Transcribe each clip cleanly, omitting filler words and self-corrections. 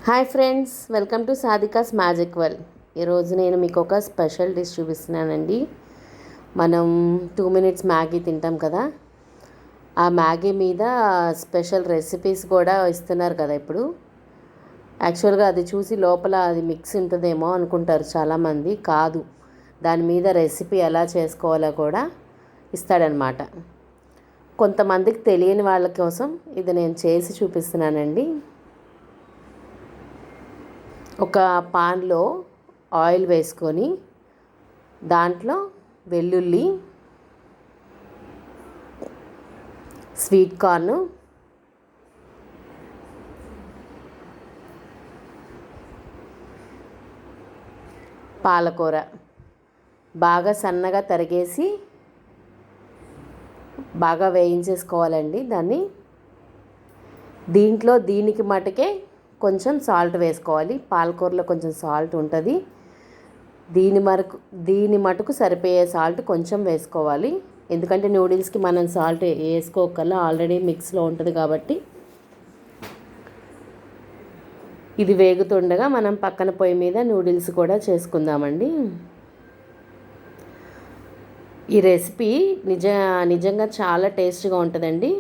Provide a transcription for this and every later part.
Hi friends, welcome to Sadhika's magic world. ఈరోజు నేను మీకు ఒక స్పెషల్ డిష్ చూపిస్తున్నానండి. మనం 2 మినిట్స్ మ్యాగీ తింటాం కదా, ఆ మ్యాగీ మీద స్పెషల్ రెసిపీస్ కూడా ఇస్తున్నారు కదా ఇప్పుడు. యాక్చువల్గా అది చూసి లోపల అది మిక్స్ ఉంటుందేమో అనుకుంటారు చాలామంది. కాదు, దాని మీద రెసిపీ ఎలా చేసుకోవాలో కూడా ఇస్తాడనమాట. కొంతమందికి తెలియని వాళ్ళ కోసం ఇది నేను చేసి చూపిస్తున్నానండి. ఒక పాన్లో ఆయిల్ వేసుకొని దాంట్లో వెల్లుల్లి, స్వీట్ కార్న్, పాలకూర బాగా సన్నగా తరిగేసి బాగా వేయించేసుకోవాలండి. దీనికి మటుకే కొంచెం సాల్ట్ వేసుకోవాలి. పాలకూరలో కొంచెం సాల్ట్ ఉంటుంది. దీని మటుకు సరిపోయే సాల్ట్ కొంచెం వేసుకోవాలి. ఎందుకంటే నూడిల్స్కి మనం సాల్ట్ వేసుకోకల్లా ఆల్రెడీ మిక్స్లో ఉంటుంది కాబట్టి. ఇది వేగుతుండగా మనం పక్కన పొయ్యి మీద నూడిల్స్ కూడా చేసుకుందామండి. ఈ రెసిపీ నిజంగా చాలా టేస్ట్గా ఉంటుందండి.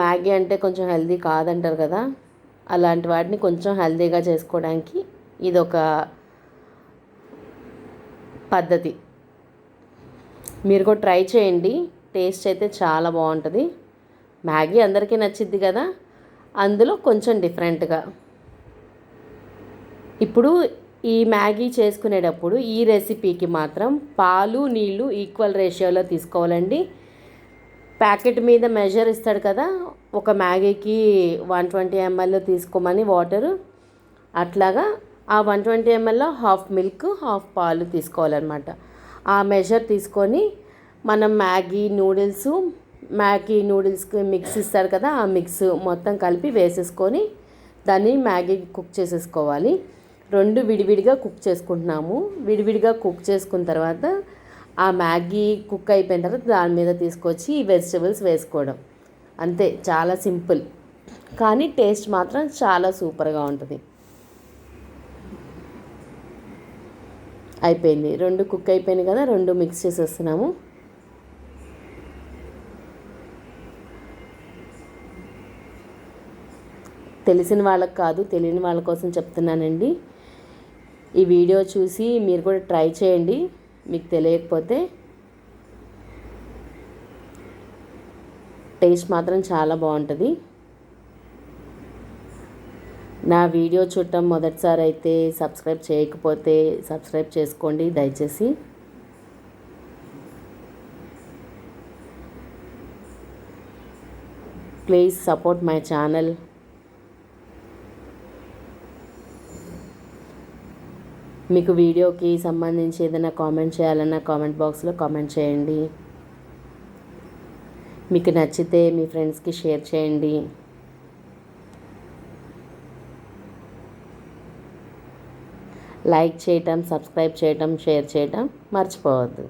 మ్యాగీ అంటే కొంచెం హెల్దీ కాదంటారు కదా, అలాంటి వాటిని కొంచెం హెల్తీగా చేసుకోవడానికి ఇదొక పద్ధతి. మీరు కూడా ట్రై చేయండి. టేస్ట్ అయితే చాలా బాగుంటుంది. మ్యాగీ అందరికీ నచ్చిద్ది కదా, అందులో కొంచెం డిఫరెంట్గా. ఇప్పుడు ఈ మ్యాగీ చేసుకునేటప్పుడు ఈ రెసిపీకి మాత్రం పాలు నీళ్ళు ఈక్వల్ రేషియోలో తీసుకోవాలండి. ప్యాకెట్ మీద మెజర్ ఇస్తాడు కదా, ఒక మ్యాగీకి 120 ml తీసుకోమని వాటరు, అట్లాగా ఆ 120 mlలో హాఫ్ మిల్క్ హాఫ్ పాలు తీసుకోవాలన్నమాట. ఆ మెజర్ తీసుకొని మనం మ్యాగీ నూడిల్స్కి మిక్స్ ఇస్తారు కదా, ఆ మిక్స్ మొత్తం కలిపి వేసేసుకొని దాన్ని మ్యాగీ కుక్ చేసేసుకోవాలి. రెండు విడివిడిగా కుక్ చేసుకుంటున్నాము. విడివిడిగా కుక్ చేసుకున్న తర్వాత ఆ మ్యాగీ కుక్ అయిపోయిన తర్వాత దాని మీద తీసుకొచ్చి ఈ వెజిటబుల్స్ వేసుకోవడం అంతే. చాలా సింపుల్, కానీ టేస్ట్ మాత్రం చాలా సూపర్గా ఉంటుంది. అయిపోయింది, రెండు కుక్ అయిపోయినాయి కదా, రెండు మిక్స్ చేసేస్తున్నాము. తెలిసిన వాళ్ళకి కాదు, తెలియని వాళ్ళ కోసం చెప్తున్నానండి. ఈ వీడియో చూసి మీరు కూడా ట్రై చేయండి. మీకు తెలియకపోతే టేస్ట్ మాత్రం చాలా బాగుంటుంది. నా వీడియో చూడటం మొదటిసారి అయితే సబ్స్క్రైబ్ చేయకపోతే సబ్స్క్రైబ్ చేసుకోండి దయచేసి. Please support my channel. మీకు వీడియోకి సంబంధించి ఏదైనా కామెంట్ చేయాలన్నా కామెంట్ బాక్స్లో కామెంట్ చేయండి. మీకు నచ్చితే మీ ఫ్రెండ్స్కి షేర్ చేయండి. లైక్ చేయటం, సబ్స్క్రైబ్ చేయటం, షేర్ చేయటం మర్చిపోవద్దు.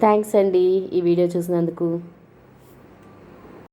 థ్యాంక్స్ అండి ఈ వీడియో చూసినందుకు.